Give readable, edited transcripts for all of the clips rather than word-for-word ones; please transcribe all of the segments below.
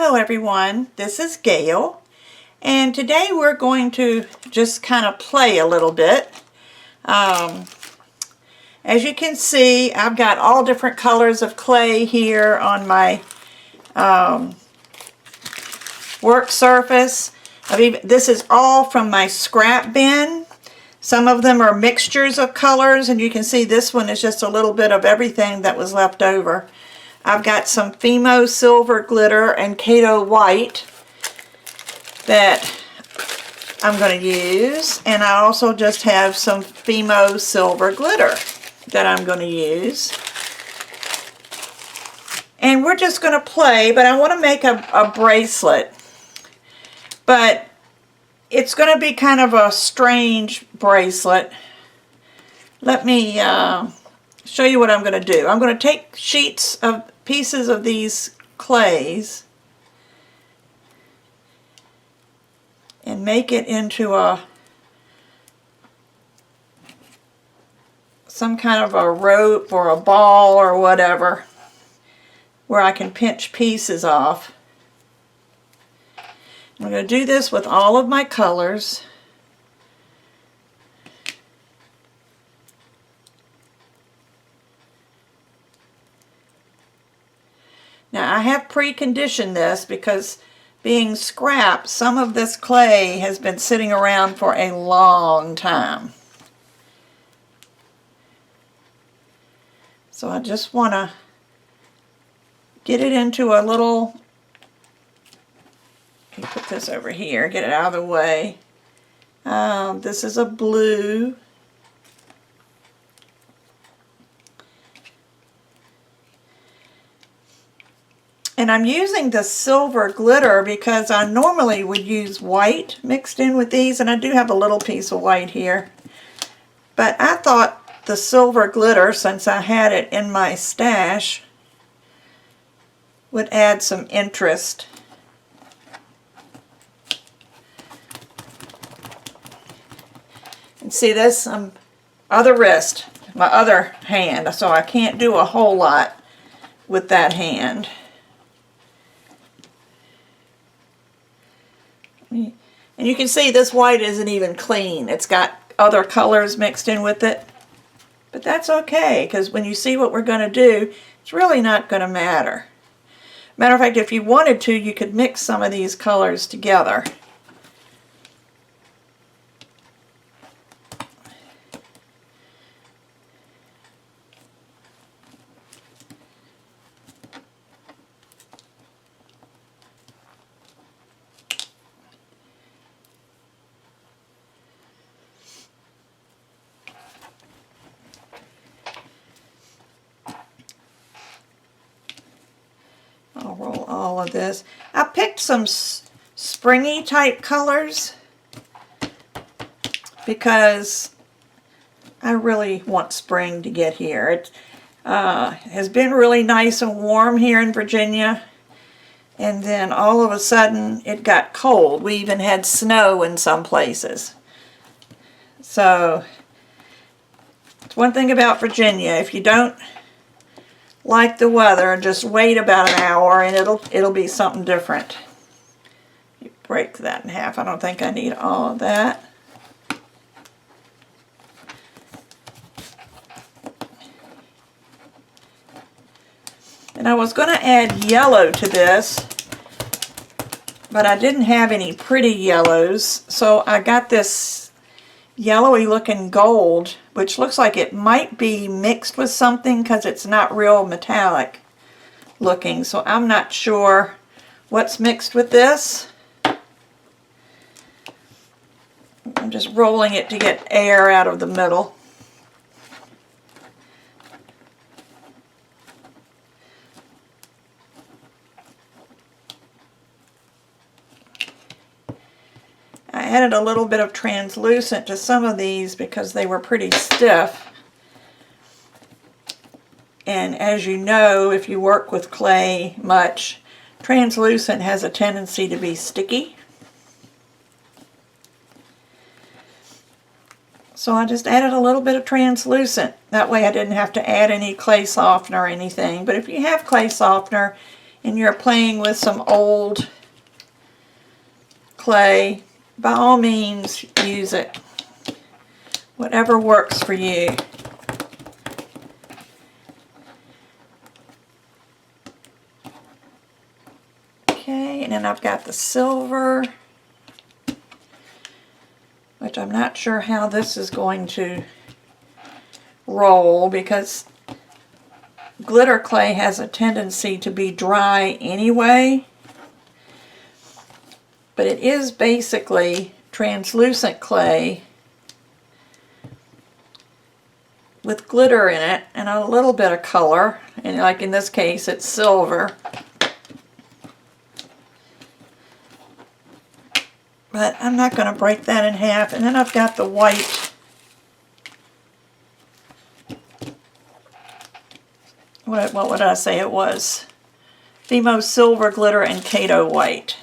Hello everyone, this is Gayle, and today we're going to just kind of play a little bit. As you can see, I've got all different colors of clay here on my work surface. This is all from my scrap bin. Some of them are mixtures of colors, and you can see this one is just a little bit of everything that was left over. I've got some Fimo silver glitter and Kato white that I'm going to use, and I also just have some Fimo silver glitter that I'm going to use. And we're just going to play, but I want to make a bracelet. But it's going to be kind of a strange bracelet. Let me show you what I'm going to do. I'm going to take pieces of these clays and make it into some kind of a rope or a ball or whatever where I can pinch pieces off. I'm going to do this with all of my colors. Now I have preconditioned this because being scrap, some of this clay has been sitting around for a long time. So I just want to get it into a little, let me put this over here, get it out of the way. This is a blue. And I'm using the silver glitter because I normally would use white mixed in with these, and I do have a little piece of white here. But I thought the silver glitter, since I had it in my stash, would add some interest. And see this, other wrist, my other hand, so I can't do a whole lot with that hand. And you can see this white isn't even clean. It's got other colors mixed in with it. But that's okay, because when you see what we're going to do, it's really not going to matter. Matter of fact, if you wanted to, you could mix some of these colors together. I'll roll all of this. I picked some springy type colors because I really want spring to get here. It has been really nice and warm here in Virginia, and then all of a sudden it got cold. We even had snow in some places. So it's one thing about Virginia. If you don't like the weather, just wait about an hour and it'll be something different. You break that in half. I don't think I need all of that. And I was going to add yellow to this, but I didn't have any pretty yellows, so I got this yellowy looking gold, which looks like it might be mixed with something because it's not real metallic looking, so I'm not sure what's mixed with this. I'm just rolling it to get air out of the middle. I added a little bit of translucent to some of these because they were pretty stiff. And as you know, if you work with clay much, translucent has a tendency to be sticky. So I just added a little bit of translucent. That way I didn't have to add any clay softener or anything. But if you have clay softener, and you're playing with some old clay, by all means use it. Whatever works for you. Okay, and then I've got the silver, which I'm not sure how this is going to roll because glitter clay has a tendency to be dry anyway, but it is basically translucent clay with glitter in it and a little bit of color, and like in this case it's silver. But I'm not going to break that in half. And then I've got the white. What did I say it was? Fimo Silver Glitter and Kato White.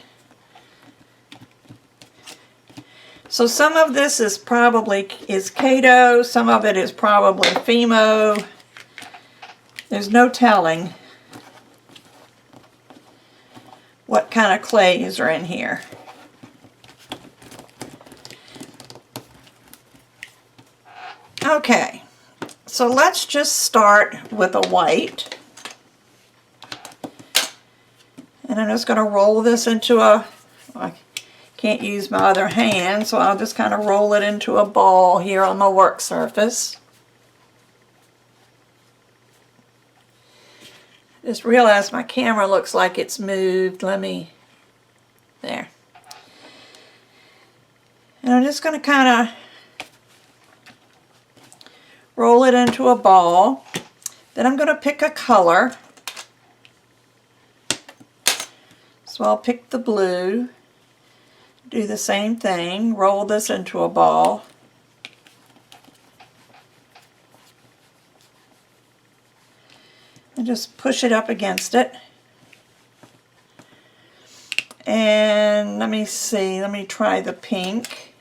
So some of this is probably Kato, some of it is probably Fimo. There's no telling what kind of clays are in here. Okay, so let's just start with a white. And I'm just going to roll this into a, I can't use my other hand, so I'll just kind of roll it into a ball here on my work surface. Just realized my camera looks like it's moved. There. And I'm just going to kind of roll it into a ball. Then I'm going to pick a color. So I'll pick the blue. Do the same thing. Roll this into a ball. And just push it up against it. And let me see. Let me try the pink.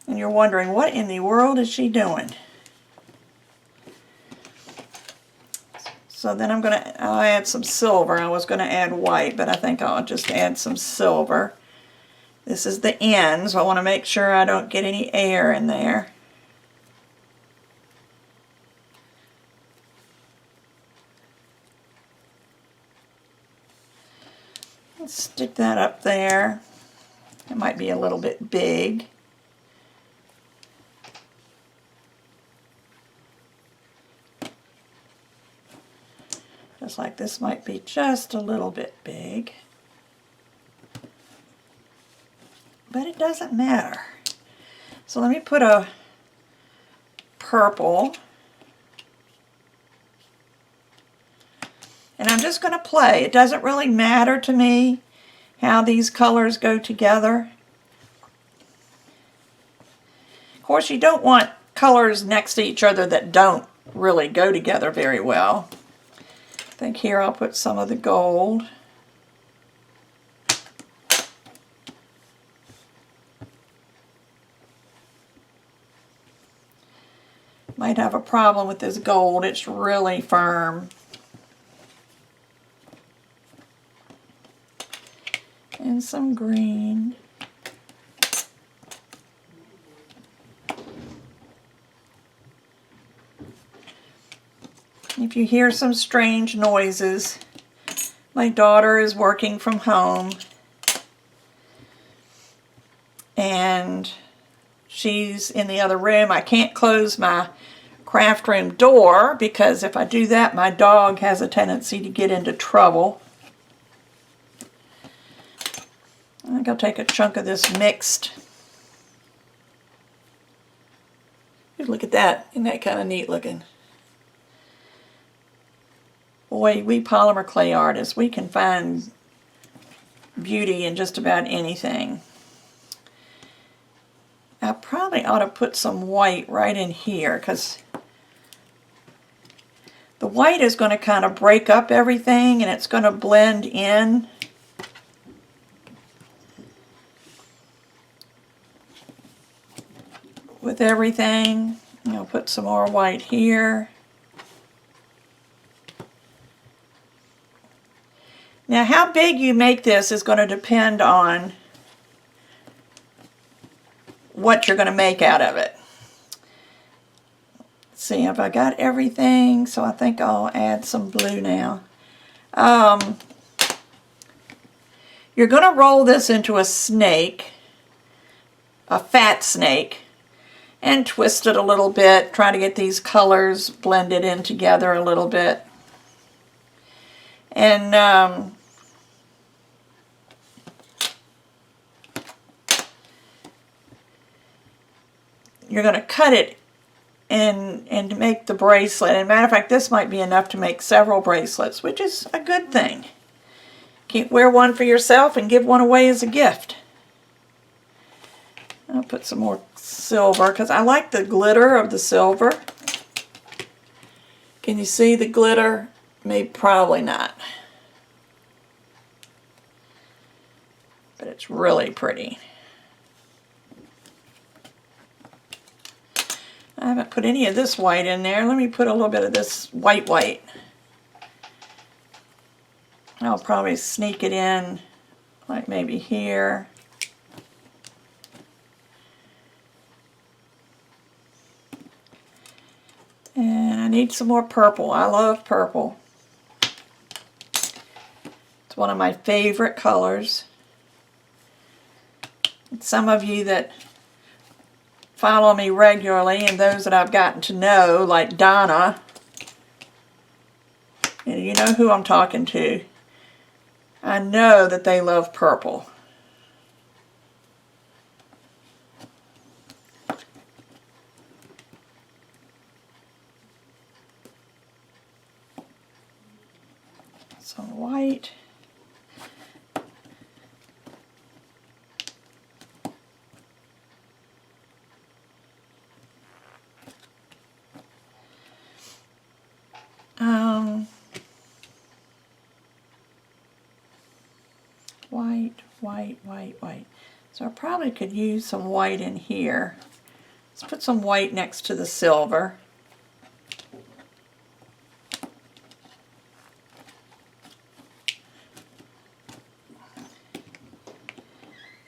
And you're wondering, what in the world is she doing? So then I'll add some silver. I was going to add white, but I think I'll just add some silver. This is the end, so I want to make sure I don't get any air in there. Let's stick that up there. It might be a little bit big. Just like this might be just a little bit big. But it doesn't matter. So let me put a purple. And I'm just going to play. It doesn't really matter to me how these colors go together. Of course, you don't want colors next to each other that don't really go together very well. I think here I'll put some of the gold. Might have a problem with this gold. It's really firm. And some green. If you hear some strange noises, my daughter is working from home and she's in the other room. I can't close my craft room door because if I do that, my dog has a tendency to get into trouble. I think I'll take a chunk of this mixed. Look at that. Isn't that kind of neat looking? Boy, we polymer clay artists, we can find beauty in just about anything. I probably ought to put some white right in here because the white is going to kind of break up everything and it's going to blend in. with everything. I'll put some more white here. Now how big you make this is going to depend on what you're going to make out of it. Let's see, have I got everything? So I think I'll add some blue now. You're going to roll this into a snake, a fat snake, and twist it a little bit, try to get these colors blended in together a little bit. And you're going to cut it and make the bracelet. And matter of fact, this might be enough to make several bracelets, which is a good thing. You can wear one for yourself and give one away as a gift. I'll put some more silver because I like the glitter of the silver. Can you see the glitter? Maybe, probably not. But it's really pretty. I haven't put any of this white in there. Let me put a little bit of this white. I'll probably sneak it in, like maybe here. And I need some more purple. I love purple. It's one of my favorite colors. And some of you that follow me regularly, and those that I've gotten to know, like Donna, and you know who I'm talking to, I know that they love purple. Some white. White. So I probably could use some white in here. Let's put some white next to the silver.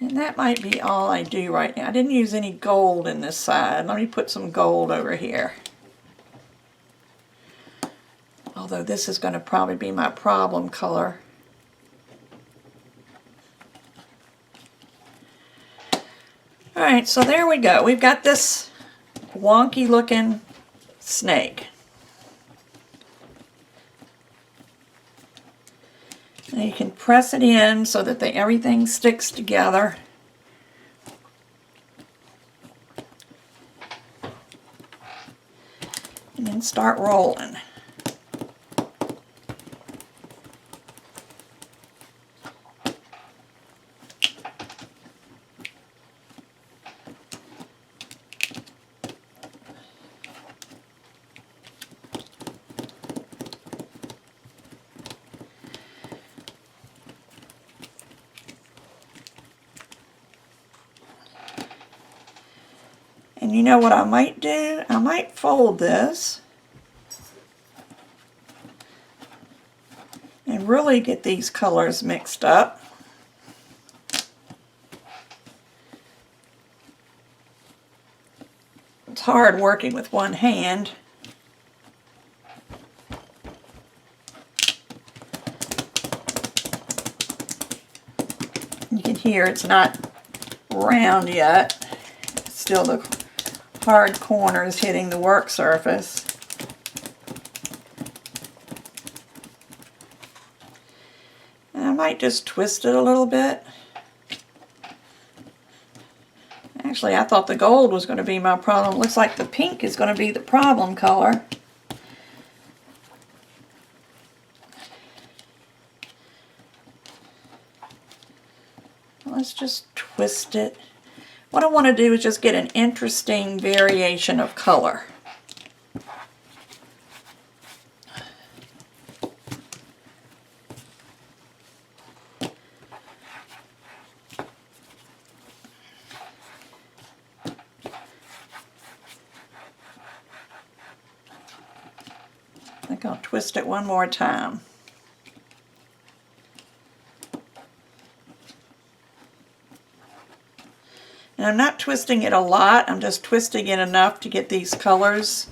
And that might be all I do right now. I didn't use any gold in this side. Let me put some gold over here. Although this is going to probably be my problem color. Alright, so there we go. We've got this wonky looking snake. And you can press it in so that everything sticks together. And then start rolling. And you know what I might do? I might fold this and really get these colors mixed up. It's hard working with one hand. You can hear it's not round yet. It's still the hard corners hitting the work surface. And I might just twist it a little bit. Actually, I thought the gold was going to be my problem. Looks like the pink is going to be the problem color. Let's just twist it. What I want to do is just get an interesting variation of color. think I'll twist it one more time. And I'm not twisting it a lot, I'm just twisting it enough to get these colors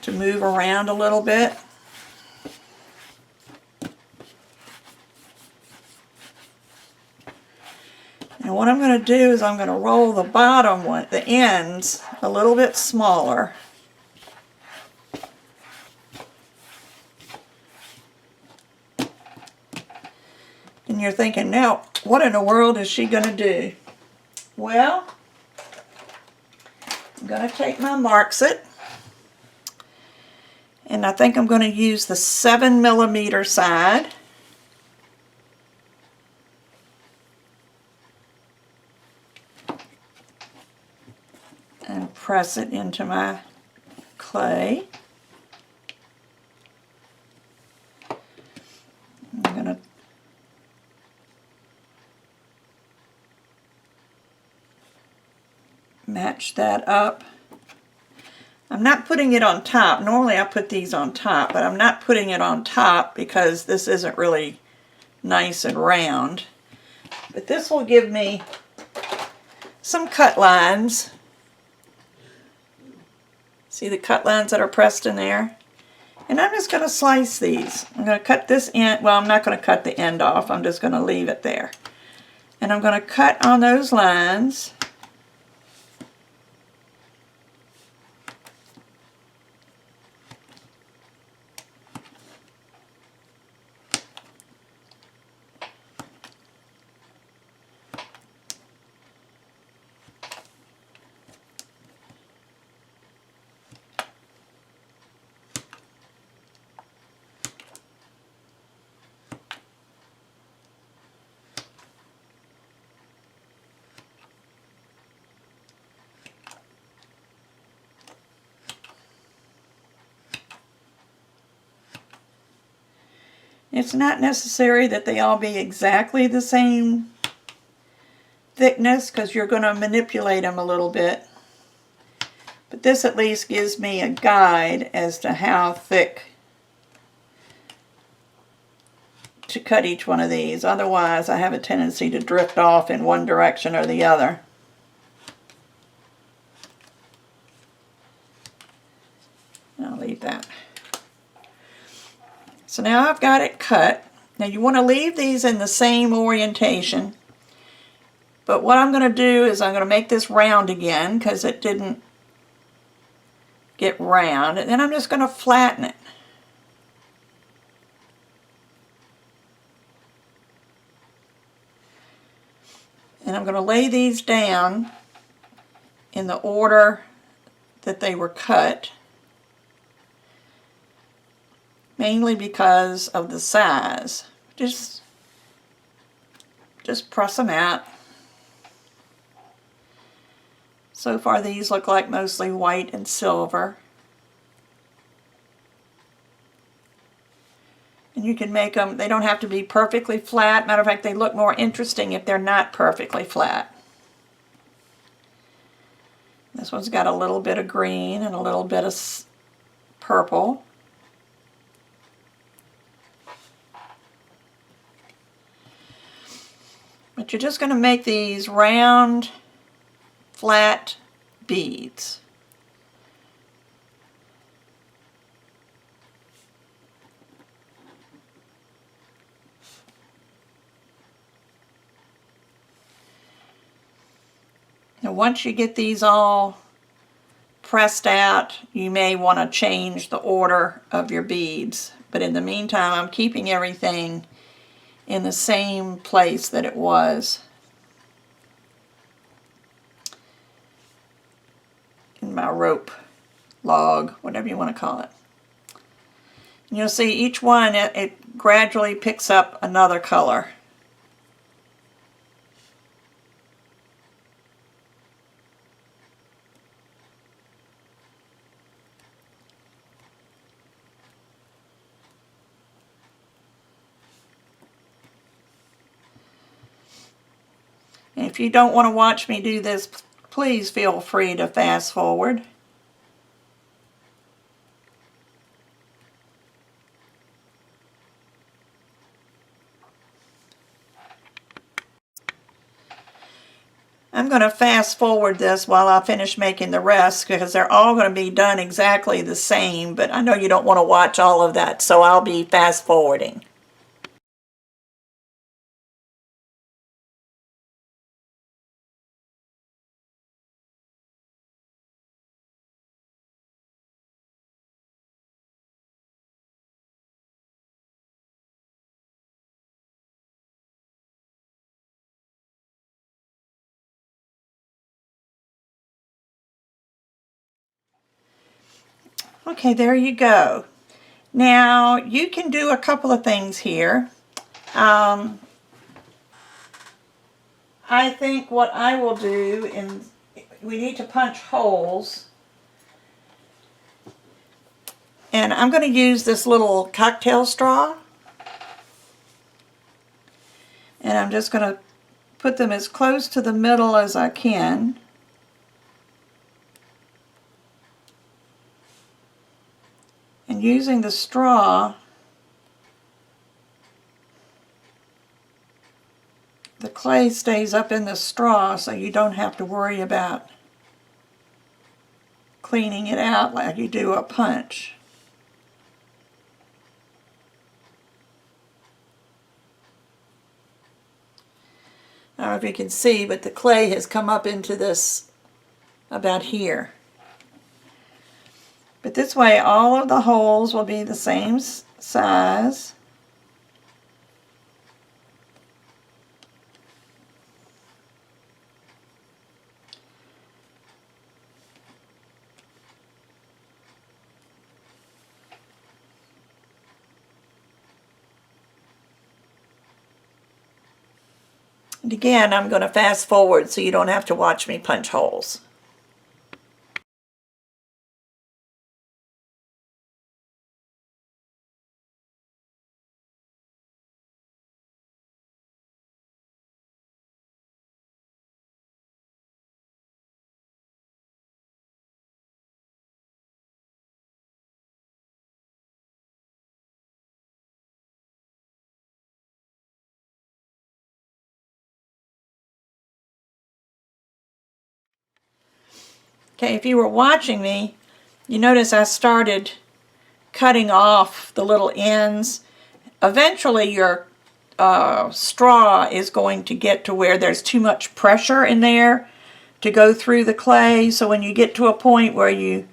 to move around a little bit. And what I'm going to do is I'm going to roll the bottom one, the ends, a little bit smaller. And you're thinking, now, what in the world is she going to do? Well, I'm going to take my Mark-It, and I think I'm going to use the 7mm side. And press it into my clay. I'm going to match that up. I'm not putting it on top. Normally I put these on top, but I'm not putting it on top because this isn't really nice and round. But this will give me some cut lines. See the cut lines that are pressed in there? And I'm just going to slice these. I'm going to cut this end. Well, I'm not going to cut the end off. I'm just going to leave it there. And I'm going to cut on those lines. It's not necessary that they all be exactly the same thickness because you're going to manipulate them a little bit. But this at least gives me a guide as to how thick to cut each one of these. Otherwise, I have a tendency to drift off in one direction or the other. I'll leave that. So now I've got it cut. Now you want to leave these in the same orientation. But what I'm going to do is I'm going to make this round again because it didn't get round. And then I'm just going to flatten it. And I'm going to lay these down in the order that they were cut. Mainly because of the size. Just press them out. So far these look like mostly white and silver. And you can make them, they don't have to be perfectly flat. Matter of fact, they look more interesting if they're not perfectly flat. This one's got a little bit of green and a little bit of purple. But you're just going to make these round, flat beads. Now once you get these all pressed out, you may want to change the order of your beads. But in the meantime, I'm keeping everything in the same place that it was in my rope log, whatever you want to call it. And you'll see each one, it gradually picks up another color. And if you don't want to watch me do this, please feel free to fast forward. I'm going to fast forward this while I finish making the rest because they're all going to be done exactly the same, but I know you don't want to watch all of that, so I'll be fast forwarding. Okay, there you go. Now you can do a couple of things here. I think what I will do, we need to punch holes, and I'm going to use this little cocktail straw, and I'm just going to put them as close to the middle as I can. And using the straw, the clay stays up in the straw, so you don't have to worry about cleaning it out like you do a punch. I don't know if you can see, but the clay has come up into this about here. But this way all of the holes will be the same size. And again, I'm going to fast forward so you don't have to watch me punch holes. Okay, if you were watching me, you notice I started cutting off the little ends. Eventually your straw is going to get to where there's too much pressure in there to go through the clay. So when you get to a point where you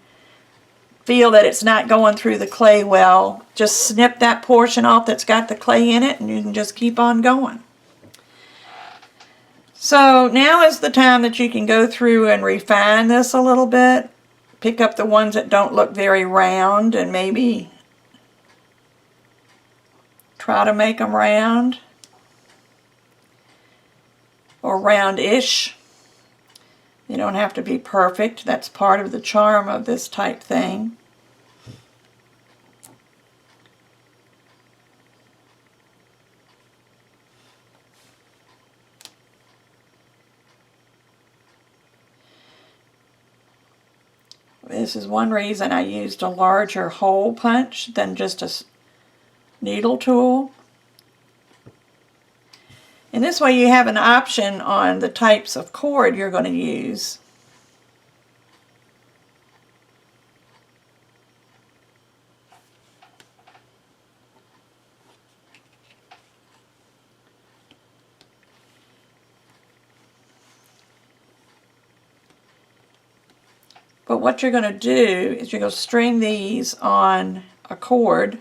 feel that it's not going through the clay well, just snip that portion off that's got the clay in it and you can just keep on going. So now is the time that you can go through and refine this a little bit. Pick up the ones that don't look very round and maybe try to make them round or round-ish. You don't have to be perfect. That's part of the charm of this type thing. This is one reason I used a larger hole punch than just a needle tool. And this way you have an option on the types of cord you're going to use. But what you're going to do is you're going to string these on a cord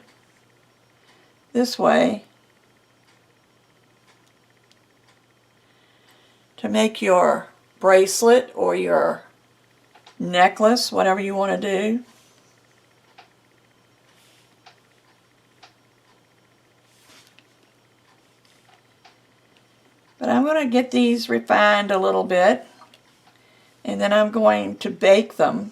this way to make your bracelet or your necklace, whatever you want to do. But I'm going to get these refined a little bit, and then I'm going to bake them.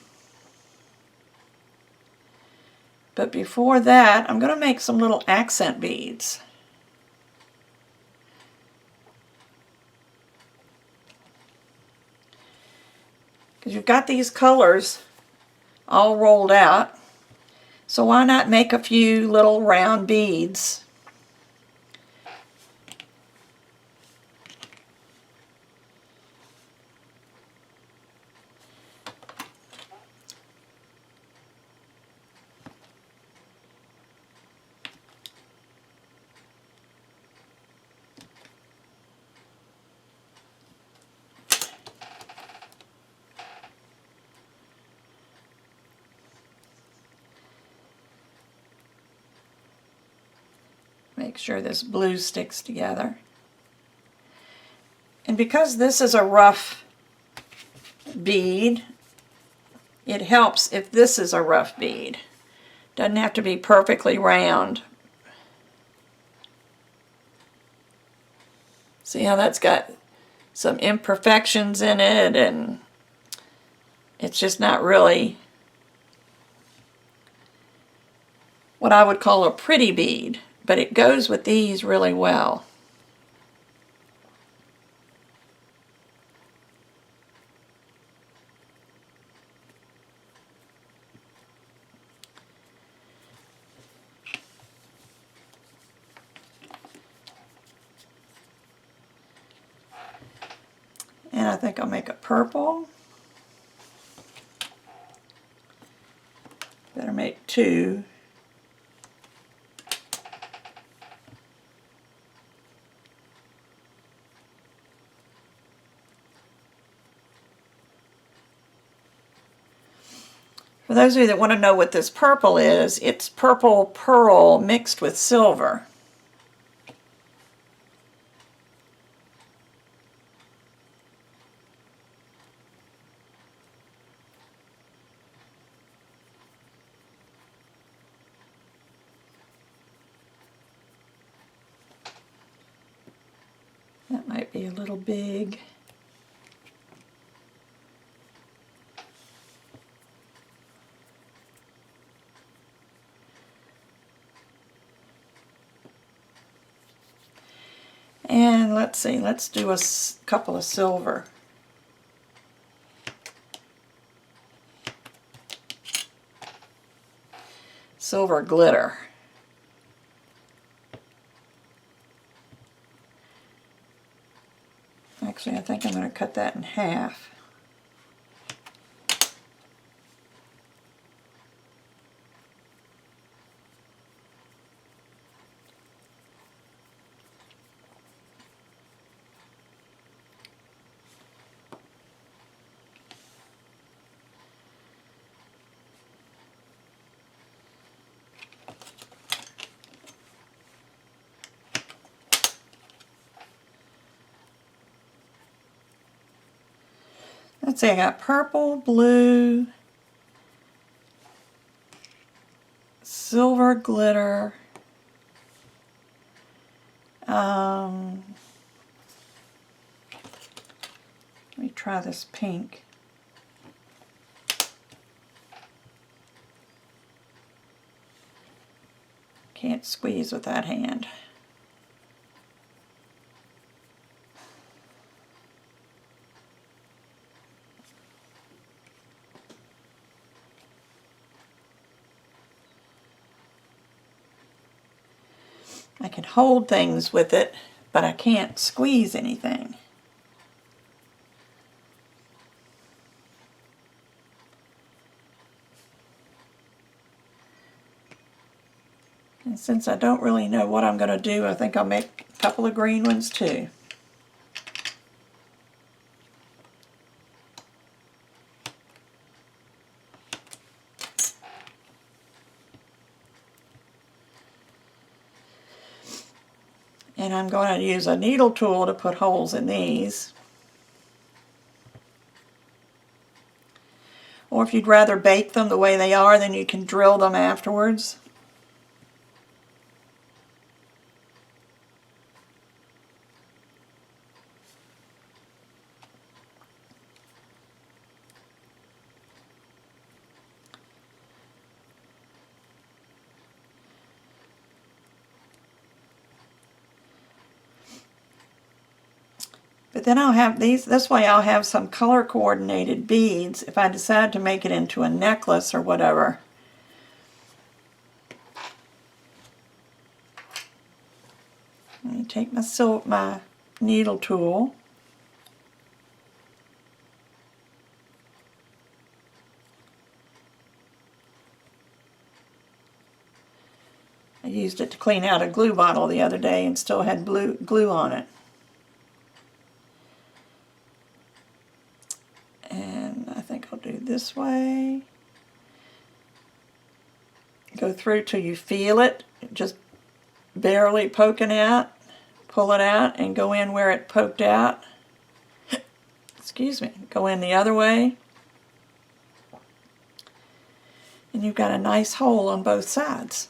But before that, I'm going to make some little accent beads. Because you've got these colors all rolled out, so why not make a few little round beads? Make sure this blue sticks together. And because this is a rough bead, it helps if this is a rough bead. Doesn't have to be perfectly round. See how that's got some imperfections in it, and it's just not really what I would call a pretty bead, but it goes with these really well. And I think I'll make a purple. Better make two. For those of you that want to know what this purple is, it's purple pearl mixed with silver. That might be a little big. And let's see, let's do a couple of silver. Silver glitter. Actually, I think I'm going to cut that in half. Let's see, I got purple, blue, silver glitter, let me try this pink. Can't squeeze with that hand. I can hold things with it, but I can't squeeze anything. And since I don't really know what I'm going to do, I think I'll make a couple of green ones too. And I'm going to use a needle tool to put holes in these. Or if you'd rather bake them the way they are, then you can drill them afterwards. But then I'll have these, this way I'll have some color coordinated beads if I decide to make it into a necklace or whatever. Let me take my needle tool. I used it to clean out a glue bottle the other day and still had glue on it. And I think I'll do this way. Go through till you feel it. Just barely poking out. Pull it out and go in where it poked out. Excuse me. Go in the other way. And you've got a nice hole on both sides.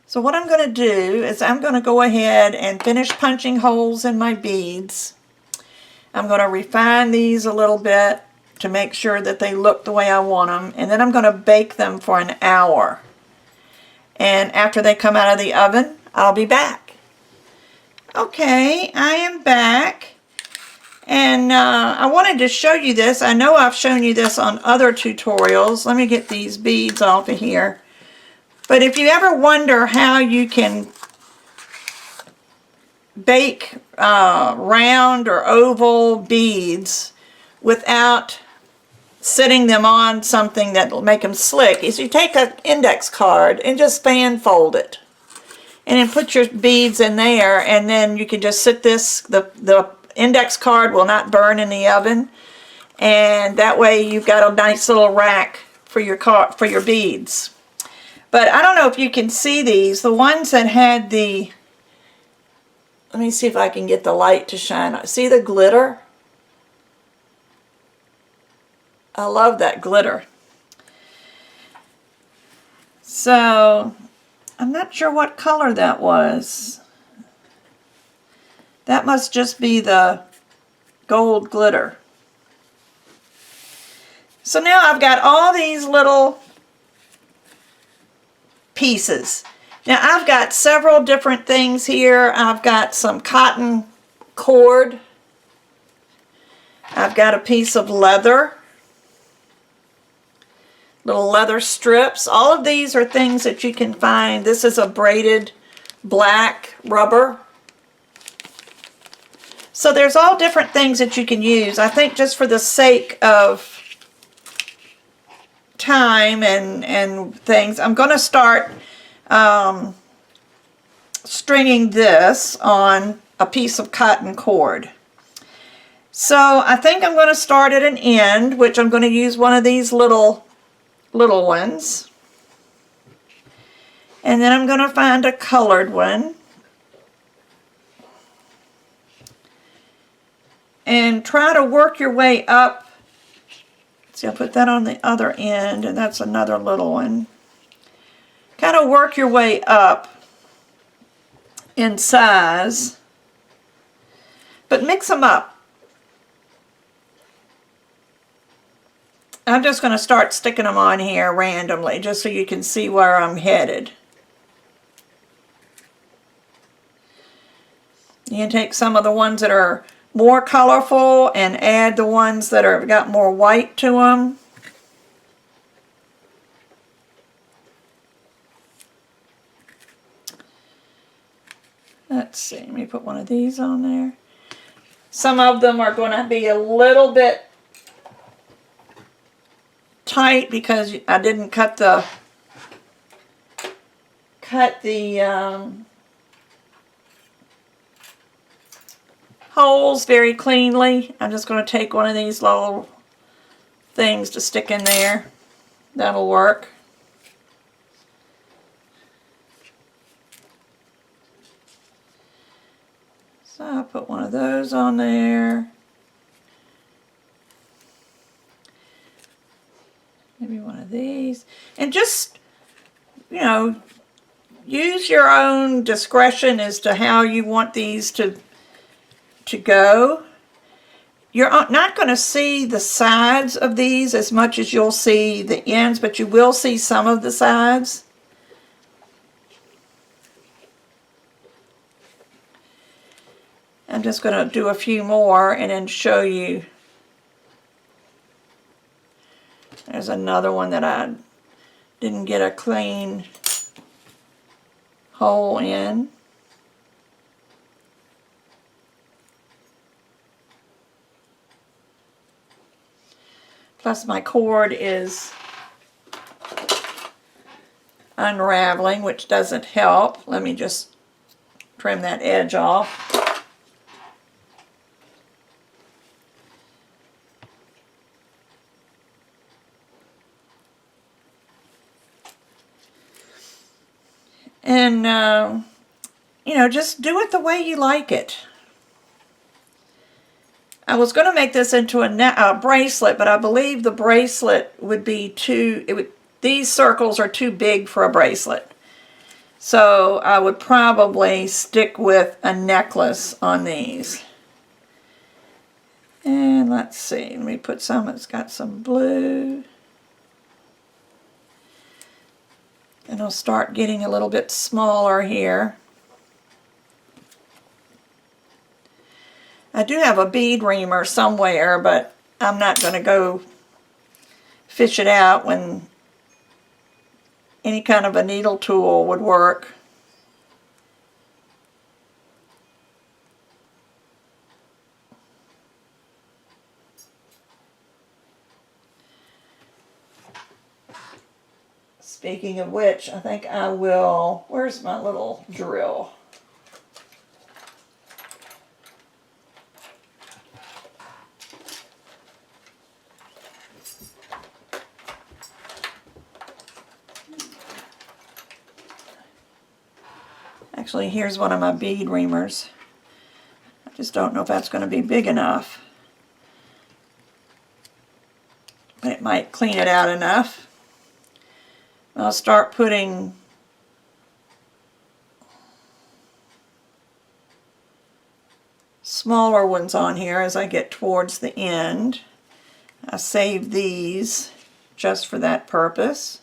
So what I'm going to do is I'm going to go ahead and finish punching holes in my beads. I'm going to refine these a little bit to make sure that they look the way I want them. And then I'm going to bake them for an hour. And after they come out of the oven, I'll be back. Okay, I am back. And I wanted to show you this. I know I've shown you this on other tutorials. Let me get these beads off of here. But if you ever wonder how you can bake round or oval beads without setting them on something that will make them slick, is you take an index card and just fan fold it. And then put your beads in there, and then you can just sit this, the index card will not burn in the oven. And that way you've got a nice little rack for your beads. But I don't know if you can see these. The ones that had the, let me see if I can get the light to shine on. See the glitter? I love that glitter. So, I'm not sure what color that was. That must just be the gold glitter. So now I've got all these little pieces. Now I've got several different things here. I've got some cotton cord. I've got a piece of leather. Little leather strips. All of these are things that you can find. This is a braided black rubber. So there's all different things that you can use. I think just for the sake of time and things, I'm going to start stringing this on a piece of cotton cord. So I think I'm going to start at an end, which I'm going to use one of these little ones. And then I'm going to find a colored one. And try to work your way up. See, I'll put that on the other end, and that's another little one. Kind of work your way up in size, but mix them up. I'm just going to start sticking them on here randomly, just so you can see where I'm headed. You can take some of the ones that are more colorful and add the ones that are got more white to them. Let's see, let me put one of these on there. Some of them are going to be a little bit tight because I didn't cut the holes very cleanly. I'm just going to take one of these little things to stick in there. That'll work. So I'll put one of those on there. Maybe one of these. And just, you know, use your own discretion as to how you want these to go. You're not going to see the sides of these as much as you'll see the ends, but you will see some of the sides. I'm just going to do a few more and then show you. There's another one that I didn't get a clean hole in. Plus my cord is unraveling, which doesn't help. Let me just trim that edge off. And, you know, just do it the way you like it. I was going to make this into a bracelet, but I believe the bracelet would be these circles are too big for a bracelet. So I would probably stick with a necklace on these. And let's see, let me put some, it's got some blue. And I'll start getting a little bit smaller here. I do have a bead reamer somewhere, but I'm not going to go fish it out when any kind of a needle tool would work. Speaking of which, I think I will, where's my little drill? Actually, here's one of my bead reamers. I just don't know if that's going to be big enough. But it might clean it out enough. I'll start putting smaller ones on here as I get towards the end. I saved these just for that purpose.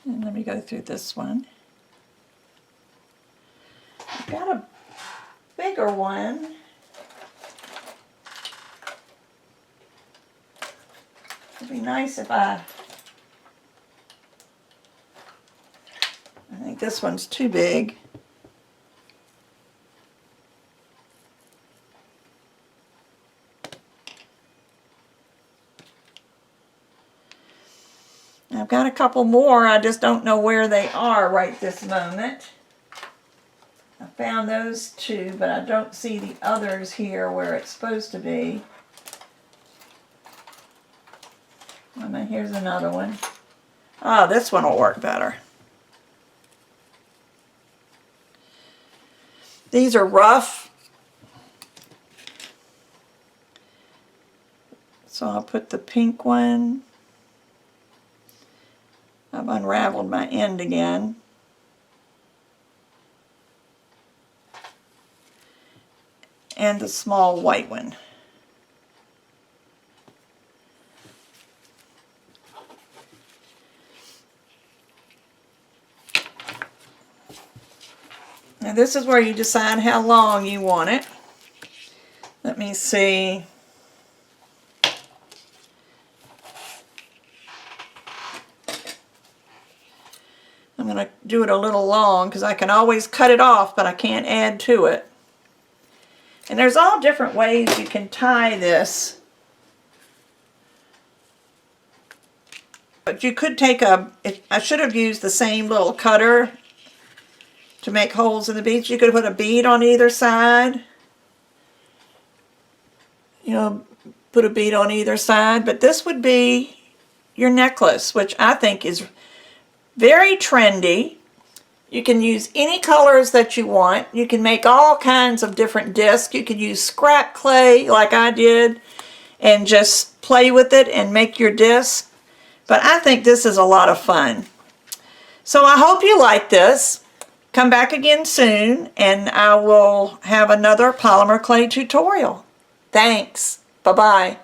And let me go through this one. I've got a bigger one. It'd be nice if I think this one's too big. I've got a couple more, I just don't know where they are right this moment. I found those two, but I don't see the others here where it's supposed to be. Here's another one. Ah, this one will work better. These are rough, so I'll put the pink one. I've unraveled my end again. And the small white one. Now this is where you decide how long you want it. Let me see. I'm going to do it a little long because I can always cut it off, but I can't add to it. And there's all different ways you can tie this. But you could take I should have used the same little cutter to make holes in the beads. You could put a bead on either side. You know, put a bead on either side. But this would be your necklace, which I think is very trendy. You can use any colors that you want. You can make all kinds of different discs. You could use scrap clay like I did and just play with it and make your disc. But I think this is a lot of fun. So I hope you like this. Come back again soon and I will have another polymer clay tutorial. Thanks. Bye-bye.